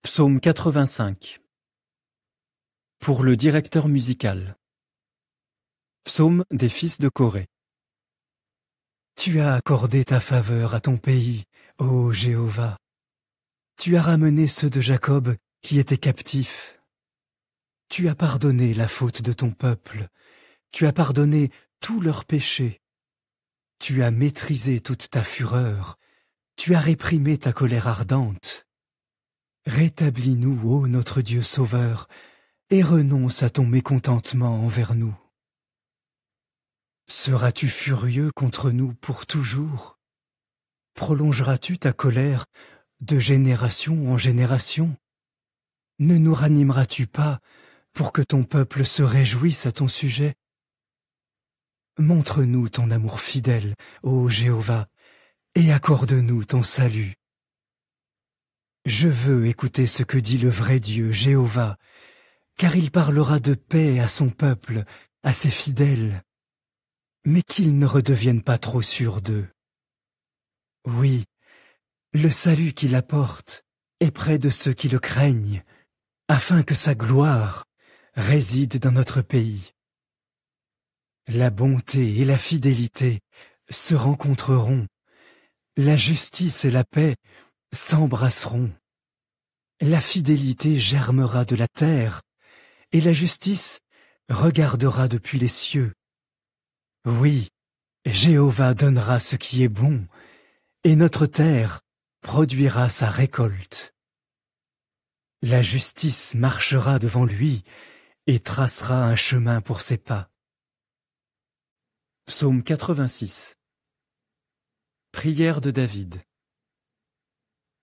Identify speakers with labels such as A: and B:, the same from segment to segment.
A: Psaume 85. Pour le directeur musical. Psaume des fils de Coré.
B: Tu as accordé ta faveur à ton pays, ô Jéhovah. Tu as ramené ceux de Jacob qui étaient captifs. Tu as pardonné la faute de ton peuple. Tu as pardonné tous leurs péchés. Tu as maîtrisé toute ta fureur. Tu as réprimé ta colère ardente. Rétablis-nous, ô notre Dieu Sauveur, et renonce à ton mécontentement envers nous. Seras-tu furieux contre nous pour toujours? Prolongeras-tu ta colère de génération en génération? Ne nous ranimeras-tu pas pour que ton peuple se réjouisse à ton sujet? Montre-nous ton amour fidèle, ô Jéhovah, et accorde-nous ton salut. Je veux écouter ce que dit le vrai Dieu, Jéhovah, car il parlera de paix à son peuple, à ses fidèles, mais qu'ils ne redeviennent pas trop sûrs d'eux. Oui, le salut qu'il apporte est près de ceux qui le craignent, afin que sa gloire réside dans notre pays. La bonté et la fidélité se rencontreront, la justice et la paix s'embrasseront. La fidélité germera de la terre, et la justice regardera depuis les cieux. Oui, Jéhovah donnera ce qui est bon, et notre terre produira sa récolte. La justice marchera devant lui, et tracera un chemin pour ses pas.
A: Psaume 86. Prière de David.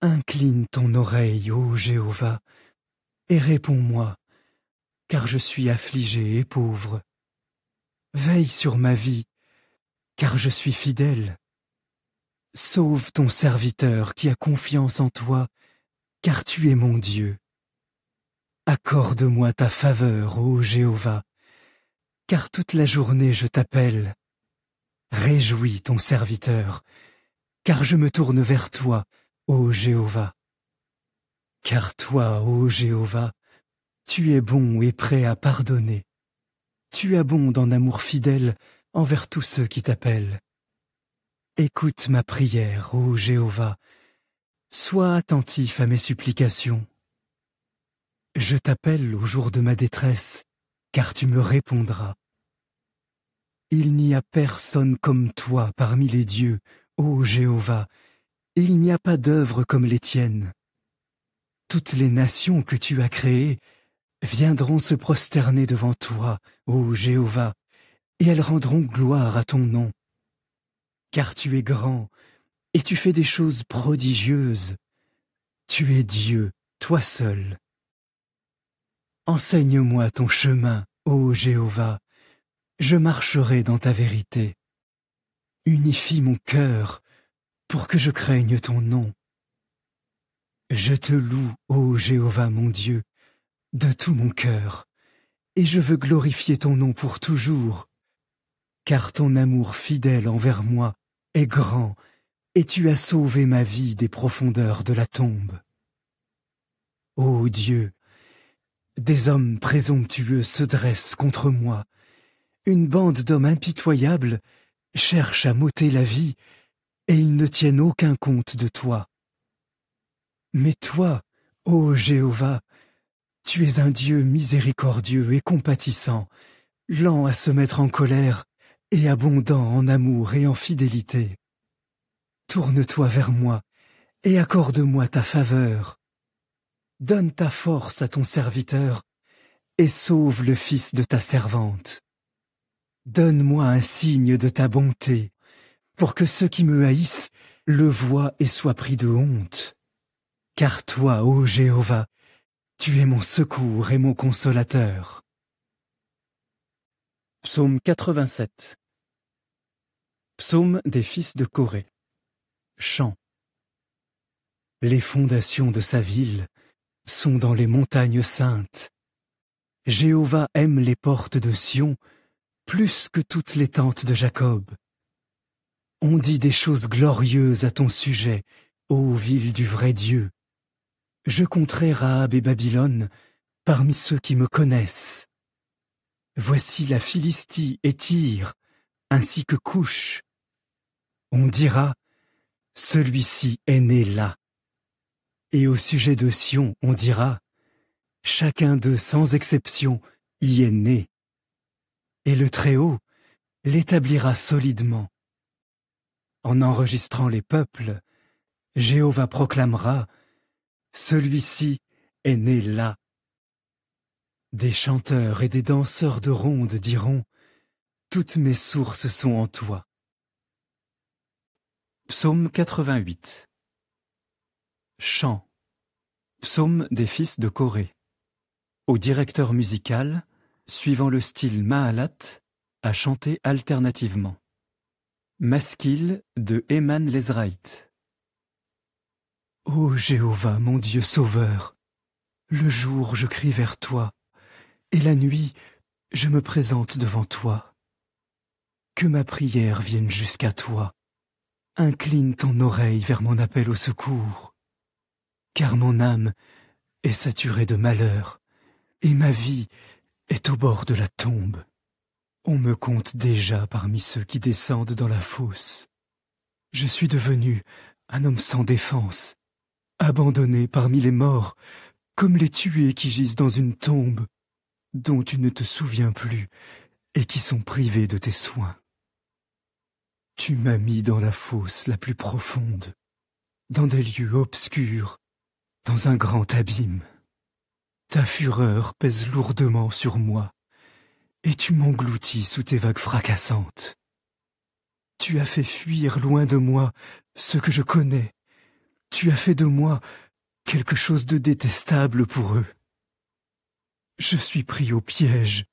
B: Incline ton oreille, ô Jéhovah, et réponds-moi, car je suis affligé et pauvre. Veille sur ma vie, car je suis fidèle. Sauve ton serviteur qui a confiance en toi, car tu es mon Dieu. Accorde-moi ta faveur, ô Jéhovah, car toute la journée je t'appelle. Réjouis ton serviteur, car je me tourne vers toi, ô Jéhovah. Car toi, ô Jéhovah, tu es bon et prêt à pardonner. Tu abondes en amour fidèle envers tous ceux qui t'appellent. Écoute ma prière, ô Jéhovah. Sois attentif à mes supplications. Je t'appelle au jour de ma détresse, car tu me répondras. Il n'y a personne comme toi parmi les dieux, ô Jéhovah. Il n'y a pas d'œuvre comme les tiennes. Toutes les nations que tu as créées viendront se prosterner devant toi, ô Jéhovah, et elles rendront gloire à ton nom. Car tu es grand, et tu fais des choses prodigieuses. Tu es Dieu, toi seul. Enseigne-moi ton chemin, ô Jéhovah, je marcherai dans ta vérité. Unifie mon cœur, pour que je craigne ton nom. Je te loue, ô Jéhovah mon Dieu, de tout mon cœur, et je veux glorifier ton nom pour toujours, car ton amour fidèle envers moi est grand, et tu as sauvé ma vie des profondeurs de la tombe. Ô Dieu, des hommes présomptueux se dressent contre moi, une bande d'hommes impitoyables cherche à m'ôter la vie, et ils ne tiennent aucun compte de toi. Mais toi, ô Jéhovah, tu es un Dieu miséricordieux et compatissant, lent à se mettre en colère et abondant en amour et en fidélité. Tourne-toi vers moi et accorde-moi ta faveur. Donne ta force à ton serviteur et sauve le fils de ta servante. Donne-moi un signe de ta bonté, pour que ceux qui me haïssent le voient et soient pris de honte. Car toi, ô Jéhovah, tu es mon secours et mon consolateur.
A: Psaume 87. Psaume des fils de Coré. Chant.
B: Les fondations de sa ville sont dans les montagnes saintes. Jéhovah aime les portes de Sion plus que toutes les tentes de Jacob. On dit des choses glorieuses à ton sujet, ô ville du vrai Dieu. je compterai Rahab et Babylone parmi ceux qui me connaissent. Voici la Philistie et Tyr, ainsi que Couche. On dira, celui-ci est né là. Et au sujet de Sion, on dira, chacun d'eux sans exception y est né. Et le Très-Haut l'établira solidement. En enregistrant les peuples, Jéhovah proclamera, celui-ci est né là. Des chanteurs et des danseurs de ronde diront, toutes mes sources sont en toi.
A: Psaume 88. Chant. Psaume des fils de Corée. Au directeur musical, suivant le style Mahalat, à chanter alternativement. Maskil de Éman l'Ezraïte.
B: Ô Jéhovah, mon Dieu sauveur, le jour je crie vers toi, et la nuit je me présente devant toi. Que ma prière vienne jusqu'à toi. Incline ton oreille vers mon appel au secours. Car mon âme est saturée de malheur, et ma vie est au bord de la tombe. On me compte déjà parmi ceux qui descendent dans la fosse. Je suis devenu un homme sans défense, abandonné parmi les morts, comme les tués qui gisent dans une tombe, dont tu ne te souviens plus et qui sont privés de tes soins. Tu m'as mis dans la fosse la plus profonde, dans des lieux obscurs, dans un grand abîme. Ta fureur pèse lourdement sur moi, et tu m'engloutis sous tes vagues fracassantes. Tu as fait fuir loin de moi ceux que je connais. Tu as fait de moi quelque chose de détestable pour eux. Je suis pris au piège,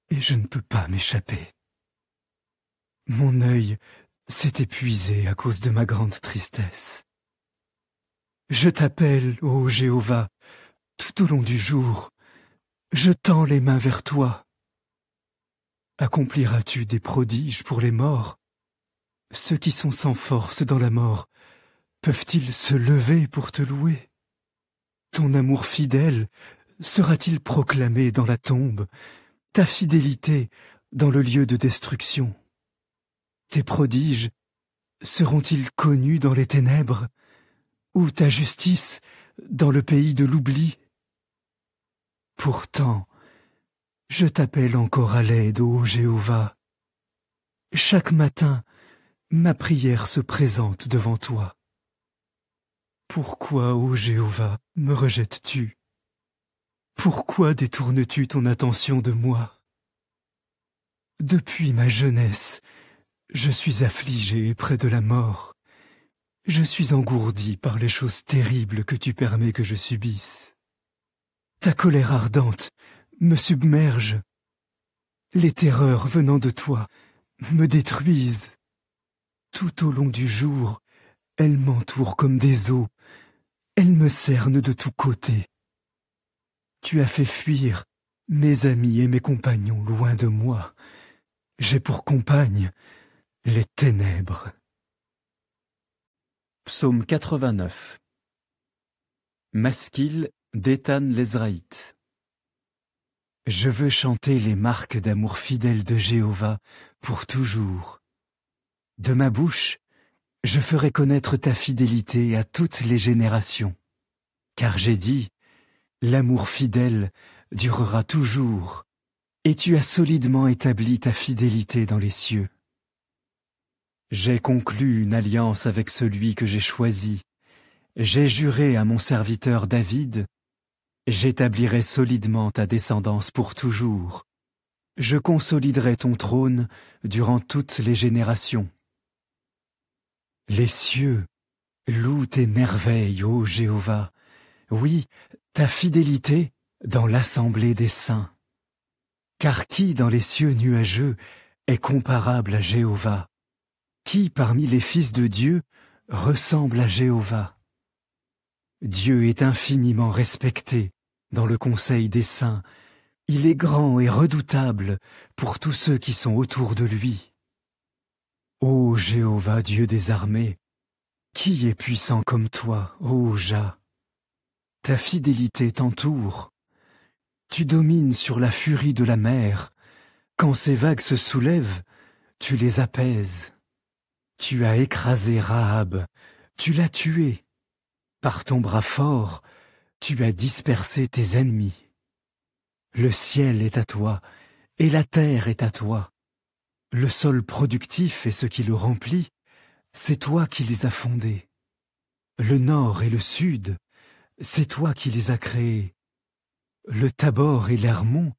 B: et je ne peux pas m'échapper. Mon œil s'est épuisé à cause de ma grande tristesse. Je t'appelle, ô Jéhovah, tout au long du jour. Je tends les mains vers toi. Accompliras-tu des prodiges pour les morts? Ceux qui sont sans force dans la mort, peuvent-ils se lever pour te louer? Ton amour fidèle sera-t-il proclamé dans la tombe, ta fidélité dans le lieu de destruction? Tes prodiges seront-ils connus dans les ténèbres, ou ta justice dans le pays de l'oubli? Pourtant, je t'appelle encore à l'aide, ô Jéhovah. Chaque matin, ma prière se présente devant toi. Pourquoi, ô Jéhovah, me rejettes-tu? Pourquoi détournes-tu ton attention de moi? Depuis ma jeunesse, je suis affligé près de la mort. Je suis engourdi par les choses terribles que tu permets que je subisse. Ta colère ardente me submerge. Les terreurs venant de toi me détruisent. Tout au long du jour, elles m'entourent comme des eaux. Elles me cernent de tous côtés. Tu as fait fuir mes amis et mes compagnons loin de moi. J'ai pour compagne les ténèbres.
A: Psaume 89. Maskil d'Étan l'Ezraïte.
B: Je veux chanter les marques d'amour fidèle de Jéhovah pour toujours. De ma bouche, je ferai connaître ta fidélité à toutes les générations. Car j'ai dit, l'amour fidèle durera toujours, et tu as solidement établi ta fidélité dans les cieux. J'ai conclu une alliance avec celui que j'ai choisi. J'ai juré à mon serviteur David, j'établirai solidement ta descendance pour toujours. Je consoliderai ton trône durant toutes les générations. Les cieux louent tes merveilles, ô Jéhovah. Oui, ta fidélité dans l'assemblée des saints. Car qui dans les cieux nuageux est comparable à Jéhovah? Qui parmi les fils de Dieu ressemble à Jéhovah? Dieu est infiniment respecté dans le conseil des saints. Il est grand et redoutable pour tous ceux qui sont autour de lui. Ô Jéhovah, Dieu des armées, qui est puissant comme toi, ô Jah? Ta fidélité t'entoure. Tu domines sur la furie de la mer. Quand ces vagues se soulèvent, tu les apaises. Tu as écrasé Rahab, tu l'as tué. Par ton bras fort, tu as dispersé tes ennemis. Le ciel est à toi, et la terre est à toi. Le sol productif et ce qui le remplit, c'est toi qui les as fondés. Le nord et le sud, c'est toi qui les as créés. Le Tabor et l'Hermon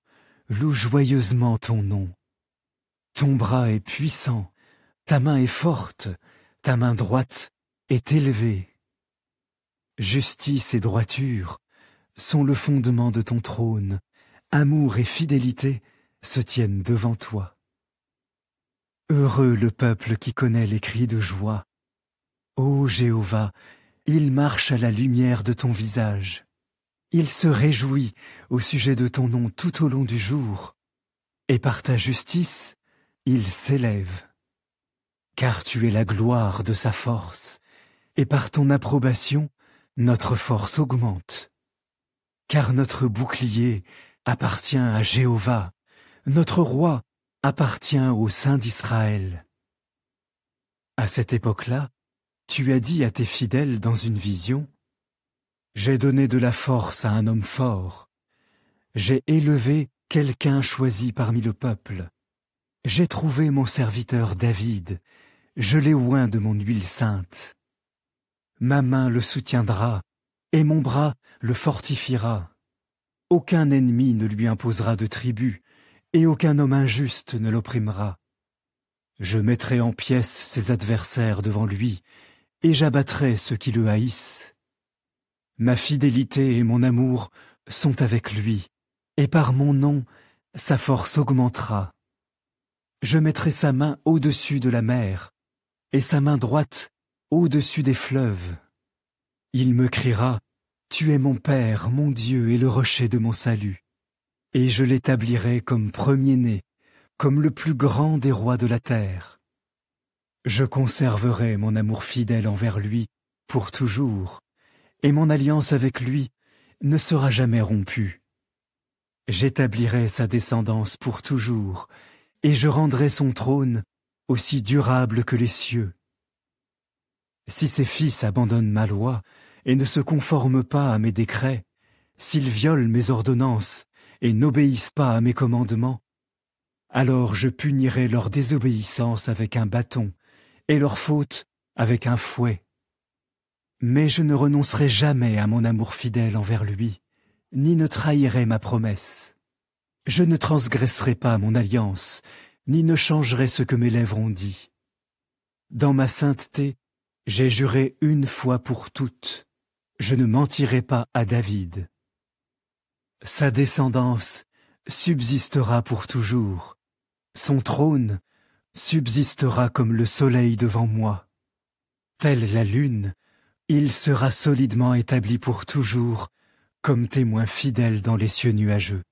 B: louent joyeusement ton nom. Ton bras est puissant, ta main est forte, ta main droite est élevée. Justice et droiture sont le fondement de ton trône. Amour et fidélité se tiennent devant toi. Heureux le peuple qui connaît les cris de joie. Ô Jéhovah, il marche à la lumière de ton visage. Il se réjouit au sujet de ton nom tout au long du jour. Et par ta justice, il s'élève. Car tu es la gloire de sa force, et par ton approbation, notre force augmente. Car notre bouclier appartient à Jéhovah, notre roi appartient au Saint d'Israël. À cette époque-là, tu as dit à tes fidèles dans une vision, « J'ai donné de la force à un homme fort. J'ai élevé quelqu'un choisi parmi le peuple. J'ai trouvé mon serviteur David, je l'ai oint de mon huile sainte. Ma main le soutiendra, et mon bras le fortifiera. Aucun ennemi ne lui imposera de tribut, et aucun homme injuste ne l'opprimera. Je mettrai en pièces ses adversaires devant lui, et j'abattrai ceux qui le haïssent. Ma fidélité et mon amour sont avec lui, et par mon nom, sa force augmentera. Je mettrai sa main au-dessus de la mer, et sa main droite au-dessus des fleuves. Il me criera, « Tu es mon Père, mon Dieu et le rocher de mon salut. » Et je l'établirai comme premier-né, comme le plus grand des rois de la terre. Je conserverai mon amour fidèle envers lui pour toujours, et mon alliance avec lui ne sera jamais rompue. J'établirai sa descendance pour toujours, et je rendrai son trône aussi durable que les cieux. Si ses fils abandonnent ma loi et ne se conforment pas à mes décrets, s'ils violent mes ordonnances et n'obéissent pas à mes commandements, alors je punirai leur désobéissance avec un bâton et leur faute avec un fouet. Mais je ne renoncerai jamais à mon amour fidèle envers lui, ni ne trahirai ma promesse. Je ne transgresserai pas mon alliance, ni ne changerai ce que mes lèvres ont dit. Dans ma sainteté, j'ai juré une fois pour toutes, je ne mentirai pas à David. Sa descendance subsistera pour toujours, son trône subsistera comme le soleil devant moi. Telle la lune, il sera solidement établi pour toujours, comme témoin fidèle dans les cieux nuageux.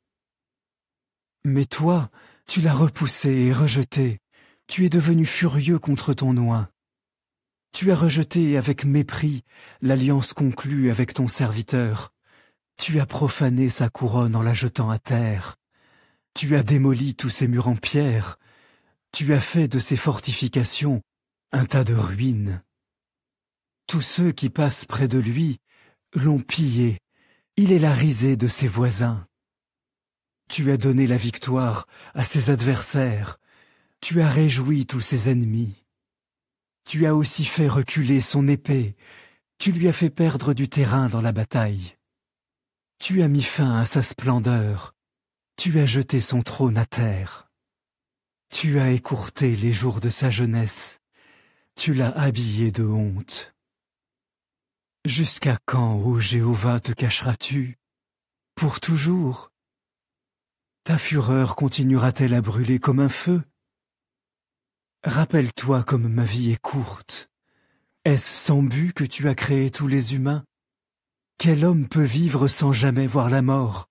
B: Mais toi, tu l'as repoussé et rejeté, tu es devenu furieux contre ton oint. Tu as rejeté avec mépris l'alliance conclue avec ton serviteur. Tu as profané sa couronne en la jetant à terre. Tu as démoli tous ses murs en pierre. Tu as fait de ses fortifications un tas de ruines. Tous ceux qui passent près de lui l'ont pillé. Il est la risée de ses voisins. Tu as donné la victoire à ses adversaires. Tu as réjoui tous ses ennemis. Tu as aussi fait reculer son épée. Tu lui as fait perdre du terrain dans la bataille. Tu as mis fin à sa splendeur. Tu as jeté son trône à terre. Tu as écourté les jours de sa jeunesse. Tu l'as habillé de honte. Jusqu'à quand, ô Jéhovah, te cacheras-tu? Pour toujours? Ta fureur continuera-t-elle à brûler comme un feu? Rappelle-toi comme ma vie est courte. Est-ce sans but que tu as créé tous les humains? Quel homme peut vivre sans jamais voir la mort?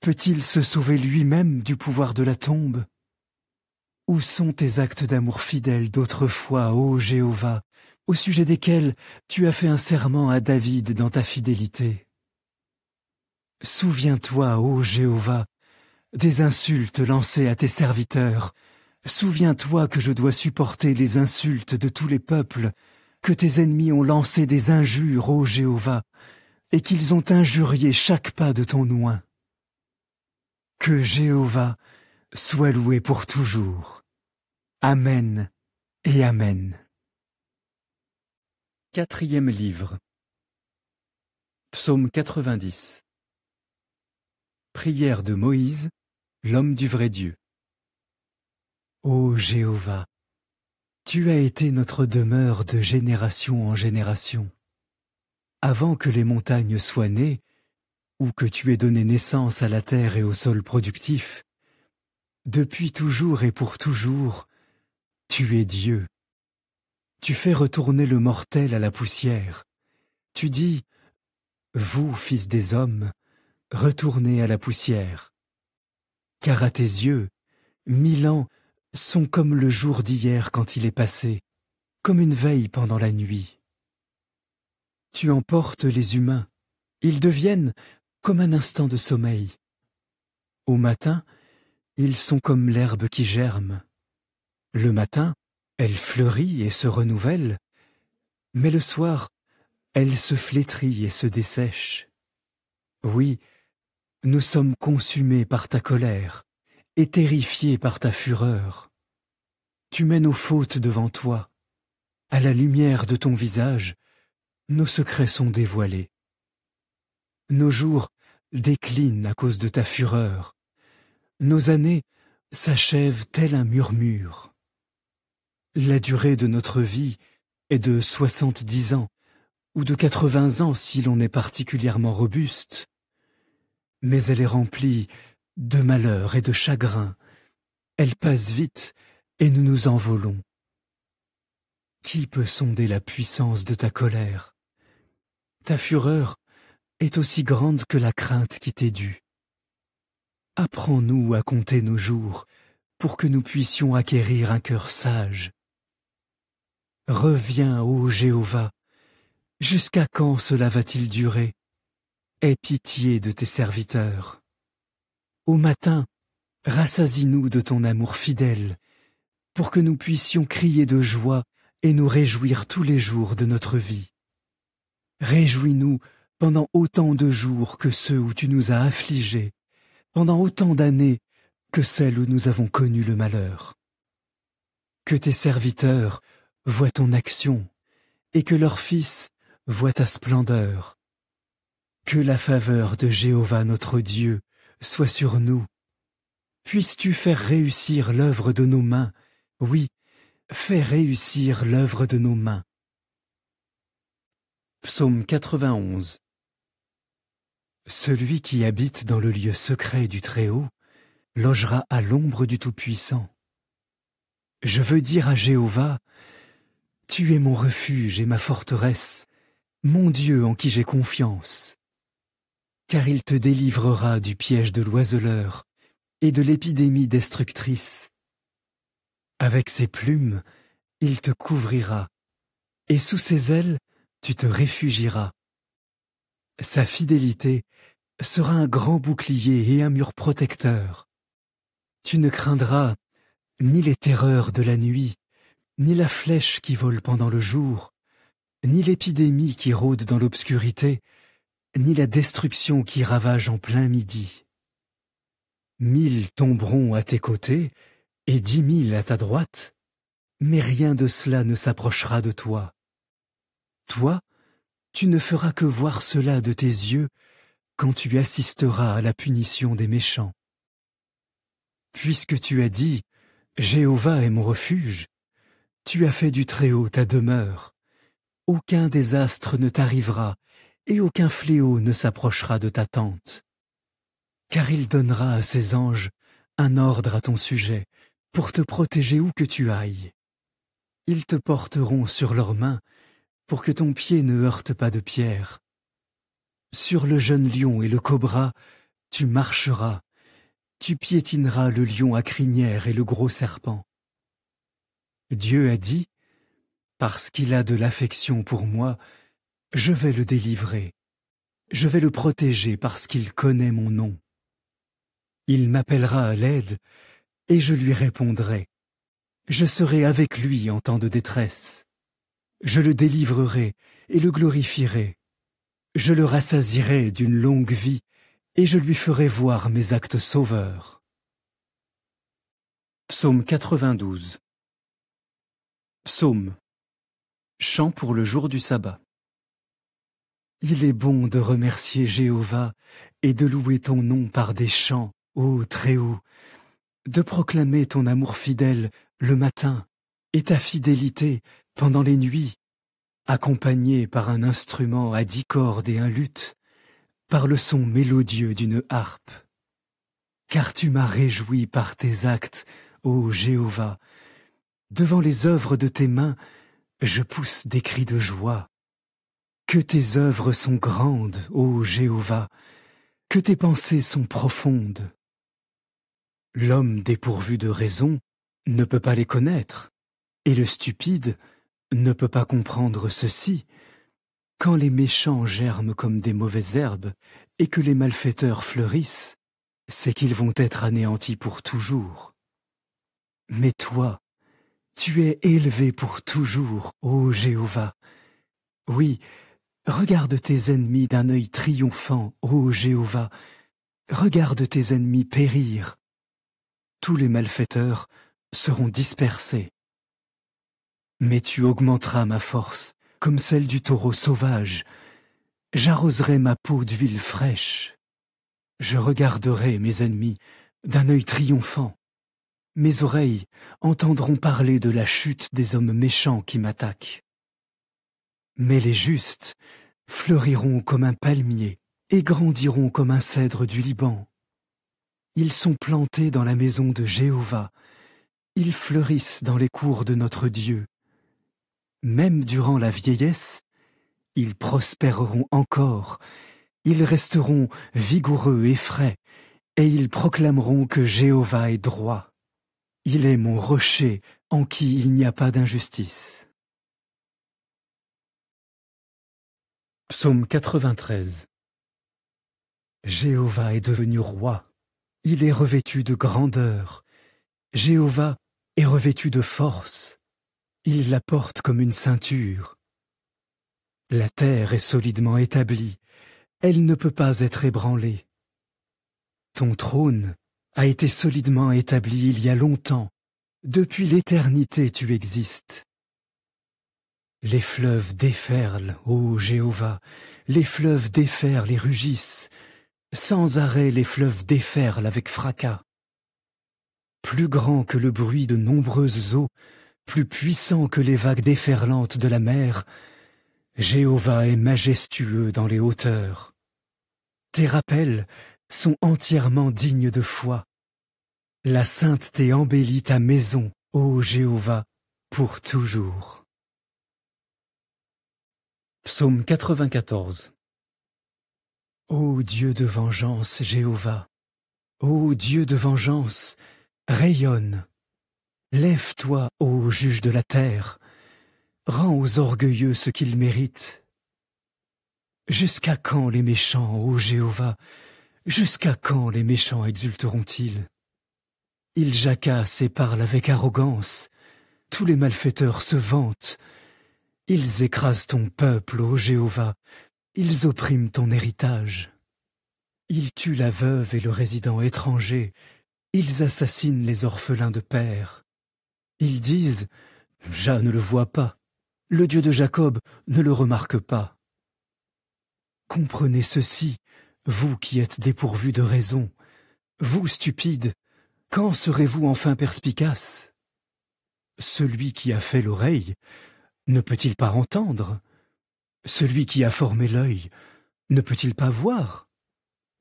B: Peut-il se sauver lui-même du pouvoir de la tombe? Où sont tes actes d'amour fidèle d'autrefois, ô Jéhovah, au sujet desquels tu as fait un serment à David dans ta fidélité? Souviens-toi, ô Jéhovah, des insultes lancées à tes serviteurs. Souviens-toi que je dois supporter les insultes de tous les peuples, que tes ennemis ont lancé des injures, ô Jéhovah, et qu'ils ont injurié chaque pas de ton oint. Que Jéhovah soit loué pour toujours. Amen et Amen.
A: 4e livre. Psaume 90. Prière de Moïse, l'homme du vrai Dieu.
B: Ô Jéhovah, tu as été notre demeure de génération en génération. Avant que les montagnes soient nées, ou que tu aies donné naissance à la terre et au sol productif, depuis toujours et pour toujours, tu es Dieu. Tu fais retourner le mortel à la poussière. Tu dis, vous, fils des hommes, retournez à la poussière. Car à tes yeux, 1000 ans sont comme le jour d'hier quand il est passé, comme une veille pendant la nuit. Tu emportes les humains, ils deviennent comme un instant de sommeil. Au matin, ils sont comme l'herbe qui germe. Le matin, elle fleurit et se renouvelle, mais le soir, elle se flétrit et se dessèche. Oui, nous sommes consumés par ta colère et terrifiés par ta fureur. Tu mets nos fautes devant toi. À la lumière de ton visage, nos secrets sont dévoilés. Nos jours déclinent à cause de ta fureur. Nos années s'achèvent tel un murmure. La durée de notre vie est de 70 ans, ou de 80 ans si l'on est particulièrement robuste. Mais elle est remplie de malheurs et de chagrins. Elle passe vite et nous nous envolons. Qui peut sonder la puissance de ta colère? Ta fureur est aussi grande que la crainte qui t'est due. Apprends-nous à compter nos jours pour que nous puissions acquérir un cœur sage. Reviens, ô Jéhovah, jusqu'à quand cela va-t-il durer? Aie pitié de tes serviteurs. Au matin, rassasie-nous de ton amour fidèle, pour que nous puissions crier de joie et nous réjouir tous les jours de notre vie. Réjouis-nous pendant autant de jours que ceux où tu nous as affligés, pendant autant d'années que celles où nous avons connu le malheur. Que tes serviteurs voient ton action, et que leurs fils voient ta splendeur. Que la faveur de Jéhovah notre Dieu soit sur nous. Puisses-tu faire réussir l'œuvre de nos mains, oui, fais réussir l'œuvre de nos mains.
A: Psaume 91.
B: Celui qui habite dans le lieu secret du Très-Haut logera à l'ombre du Tout-Puissant. Je veux dire à Jéhovah, tu es mon refuge et ma forteresse, mon Dieu en qui j'ai confiance. Car il te délivrera du piège de l'oiseleur et de l'épidémie destructrice. Avec ses plumes, il te couvrira, et sous ses ailes, tu te réfugieras. Sa fidélité sera un grand bouclier et un mur protecteur. Tu ne craindras ni les terreurs de la nuit, ni la flèche qui vole pendant le jour, ni l'épidémie qui rôde dans l'obscurité, ni la destruction qui ravage en plein midi. 1000 tomberont à tes côtés, et 10 000 à ta droite, mais rien de cela ne s'approchera de toi. Toi, tu ne feras que voir cela de tes yeux quand tu assisteras à la punition des méchants. Puisque tu as dit « Jéhovah est mon refuge », tu as fait du Très-Haut ta demeure. Aucun désastre ne t'arrivera, et aucun fléau ne s'approchera de ta tente. Car il donnera à ses anges un ordre à ton sujet, pour te protéger où que tu ailles. Ils te porteront sur leurs mains, pour que ton pied ne heurte pas de pierre. Sur le jeune lion et le cobra, tu marcheras, tu piétineras le lion à crinière et le gros serpent. Dieu a dit, parce qu'il a de l'affection pour moi, je vais le délivrer. Je vais le protéger parce qu'il connaît mon nom. Il m'appellera à l'aide et je lui répondrai. Je serai avec lui en temps de détresse. Je le délivrerai et le glorifierai. Je le rassasierai d'une longue vie et je lui ferai voir mes actes sauveurs.
A: Psaume 92. Psaume. Chant pour le jour du sabbat.
B: Il est bon de remercier Jéhovah et de louer ton nom par des chants, ô Très-Haut, de proclamer ton amour fidèle le matin et ta fidélité pendant les nuits, accompagné par un instrument à 10 cordes et un luth, par le son mélodieux d'une harpe. Car tu m'as réjoui par tes actes, ô Jéhovah. Devant les œuvres de tes mains, je pousse des cris de joie. Que tes œuvres sont grandes, ô Jéhovah, que tes pensées sont profondes. L'homme dépourvu de raison ne peut pas les connaître, et le stupide ne peut pas comprendre ceci. Quand les méchants germent comme des mauvaises herbes, et que les malfaiteurs fleurissent, c'est qu'ils vont être anéantis pour toujours. Mais toi, tu es élevé pour toujours, ô Jéhovah. Oui, regarde tes ennemis d'un œil triomphant, ô Jéhovah. Regarde tes ennemis périr. Tous les malfaiteurs seront dispersés. Mais tu augmenteras ma force, comme celle du taureau sauvage. J'arroserai ma peau d'huile fraîche. Je regarderai mes ennemis d'un œil triomphant. Mes oreilles entendront parler de la chute des hommes méchants qui m'attaquent. Mais les justes fleuriront comme un palmier et grandiront comme un cèdre du Liban. Ils sont plantés dans la maison de Jéhovah. Ils fleurissent dans les cours de notre Dieu. Même durant la vieillesse, ils prospéreront encore. Ils resteront vigoureux et frais, et ils proclameront que Jéhovah est droit. Il est mon rocher en qui il n'y a pas d'injustice.
A: Psaume 93.
B: Jéhovah est devenu roi. Il est revêtu de grandeur. Jéhovah est revêtu de force. Il la porte comme une ceinture. La terre est solidement établie. Elle ne peut pas être ébranlée. Ton trône a été solidement établi il y a longtemps. Depuis l'éternité tu existes. Les fleuves déferlent, ô Jéhovah. Les fleuves déferlent et rugissent. Sans arrêt les fleuves déferlent avec fracas. Plus grand que le bruit de nombreuses eaux, plus puissant que les vagues déferlantes de la mer, Jéhovah est majestueux dans les hauteurs. Tes rappels sont entièrement dignes de foi. La sainteté embellit ta maison, ô Jéhovah, pour toujours.
A: Psaume 94.
B: Ô Dieu de vengeance, Jéhovah, ô Dieu de vengeance, rayonne. Lève-toi, ô juge de la terre, rends aux orgueilleux ce qu'ils méritent. Jusqu'à quand les méchants, ô Jéhovah, jusqu'à quand les méchants exulteront-ils? Ils jacassent et parlent avec arrogance, tous les malfaiteurs se vantent. Ils écrasent ton peuple, ô Jéhovah, ils oppriment ton héritage. Ils tuent la veuve et le résident étranger, ils assassinent les orphelins de père. Ils disent « Jah ne le voit pas, le Dieu de Jacob ne le remarque pas. » Comprenez ceci, vous qui êtes dépourvus de raison, vous stupides, quand serez-vous enfin perspicaces? Celui qui a fait l'oreille, ne peut-il pas entendre? Celui qui a formé l'œil, ne peut-il pas voir?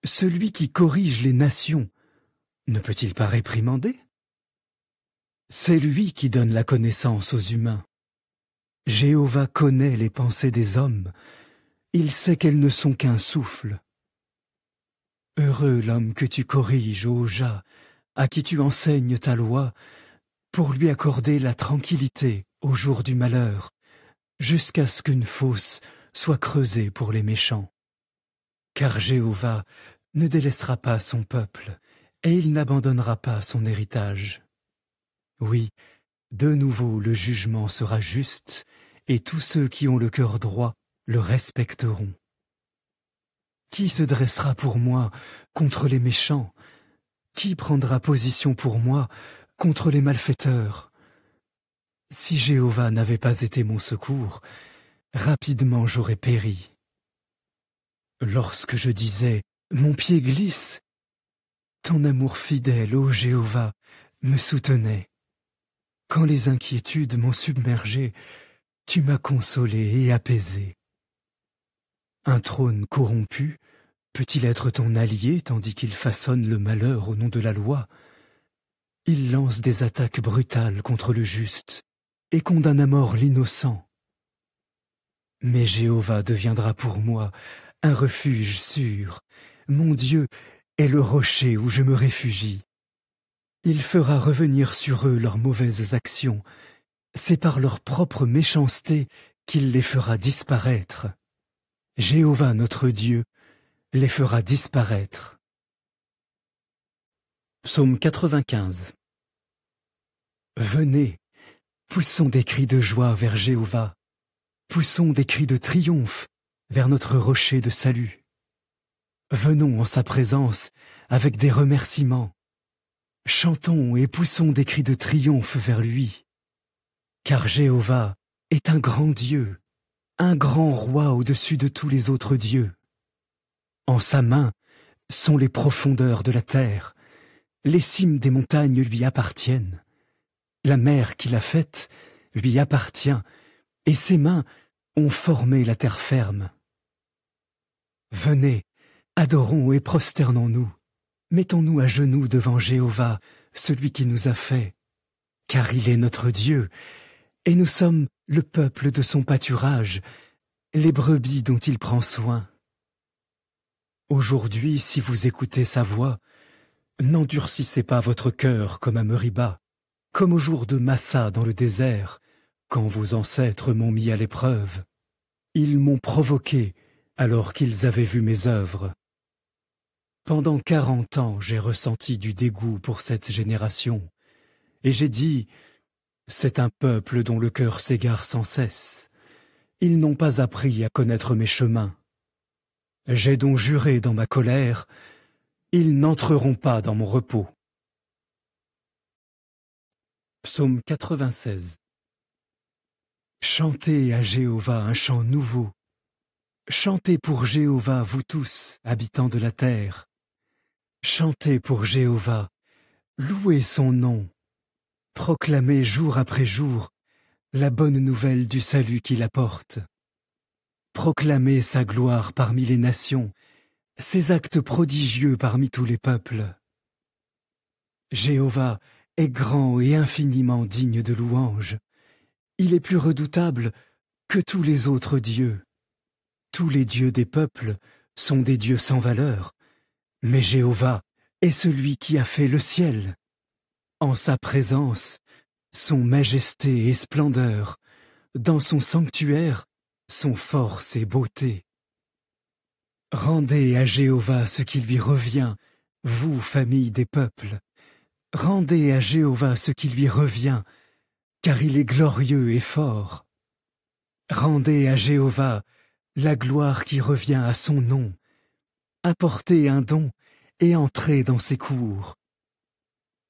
B: Celui qui corrige les nations, ne peut-il pas réprimander? C'est lui qui donne la connaissance aux humains. Jéhovah connaît les pensées des hommes, il sait qu'elles ne sont qu'un souffle. Heureux l'homme que tu corriges, ô Jah, à qui tu enseignes ta loi, pour lui accorder la tranquillité au jour du malheur, jusqu'à ce qu'une fosse soit creusée pour les méchants. car Jéhovah ne délaissera pas son peuple, et il n'abandonnera pas son héritage. Oui, de nouveau le jugement sera juste, et tous ceux qui ont le cœur droit le respecteront. Qui se dressera pour moi contre les méchants? Qui prendra position pour moi contre les malfaiteurs? Si Jéhovah n'avait pas été mon secours, rapidement j'aurais péri. Lorsque je disais « Mon pied glisse », ton amour fidèle, ô Jéhovah, me soutenait. Quand les inquiétudes m'ont submergé, tu m'as consolé et apaisé. Un trône corrompu peut-il être ton allié tandis qu'il façonne le malheur au nom de la loi? Il lance des attaques brutales contre le juste et condamne à mort l'innocent. Mais Jéhovah deviendra pour moi un refuge sûr. Mon Dieu est le rocher où je me réfugie. Il fera revenir sur eux leurs mauvaises actions. C'est par leur propre méchanceté qu'il les fera disparaître. Jéhovah notre Dieu les fera disparaître.
A: Psaume 95.
B: Venez, poussons des cris de joie vers Jéhovah. Poussons des cris de triomphe vers notre rocher de salut. Venons en sa présence avec des remerciements. Chantons et poussons des cris de triomphe vers lui. Car Jéhovah est un grand Dieu, un grand roi au-dessus de tous les autres dieux. En sa main sont les profondeurs de la terre, les cimes des montagnes lui appartiennent. La mer qu'il a faite lui appartient, et ses mains ont formé la terre ferme. Venez, adorons et prosternons-nous, mettons-nous à genoux devant Jéhovah, celui qui nous a fait, car il est notre Dieu, et nous sommes le peuple de son pâturage, les brebis dont il prend soin. Aujourd'hui, si vous écoutez sa voix, n'endurcissez pas votre cœur comme à Meriba, comme au jour de Massa dans le désert, quand vos ancêtres m'ont mis à l'épreuve. Ils m'ont provoqué alors qu'ils avaient vu mes œuvres. Pendant 40 ans, j'ai ressenti du dégoût pour cette génération, et j'ai dit « C'est un peuple dont le cœur s'égare sans cesse. Ils n'ont pas appris à connaître mes chemins. J'ai donc juré dans ma colère, ils n'entreront pas dans mon repos. »
A: Psaume 96.
B: Chantez à Jéhovah un chant nouveau. Chantez pour Jéhovah, vous tous, habitants de la terre. Chantez pour Jéhovah, louez son nom. Proclamez jour après jour la bonne nouvelle du salut qu'il apporte. Proclamez sa gloire parmi les nations, ses actes prodigieux parmi tous les peuples. Jéhovah est grand et infiniment digne de louange. Il est plus redoutable que tous les autres dieux. Tous les dieux des peuples sont des dieux sans valeur, mais Jéhovah est celui qui a fait le ciel. En sa présence, son majesté et splendeur, dans son sanctuaire, son force et beauté. Rendez à Jéhovah ce qui lui revient, vous, famille des peuples. Rendez à Jéhovah ce qui lui revient, car il est glorieux et fort. Rendez à Jéhovah la gloire qui revient à son nom. Apportez un don et entrez dans ses cours.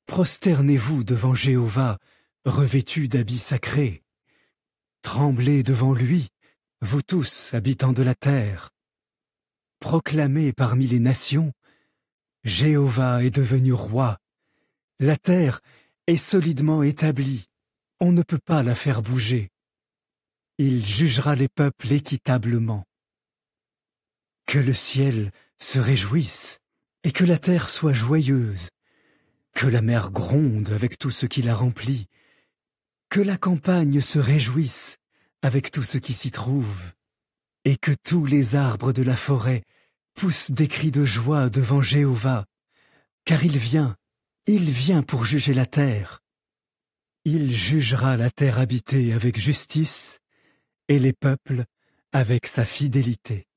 B: Prosternez-vous devant Jéhovah, revêtus d'habits sacrés. Tremblez devant lui, vous tous, habitants de la terre. Proclamez parmi les nations, Jéhovah est devenu roi. La terre est solidement établie, on ne peut pas la faire bouger. Il jugera les peuples équitablement. Que le ciel se réjouisse et que la terre soit joyeuse, que la mer gronde avec tout ce qui la remplit, que la campagne se réjouisse avec tout ce qui s'y trouve, et que tous les arbres de la forêt poussent des cris de joie devant Jéhovah, car il vient pour juger la terre. Il jugera la terre habitée avec justice, et les peuples avec sa fidélité.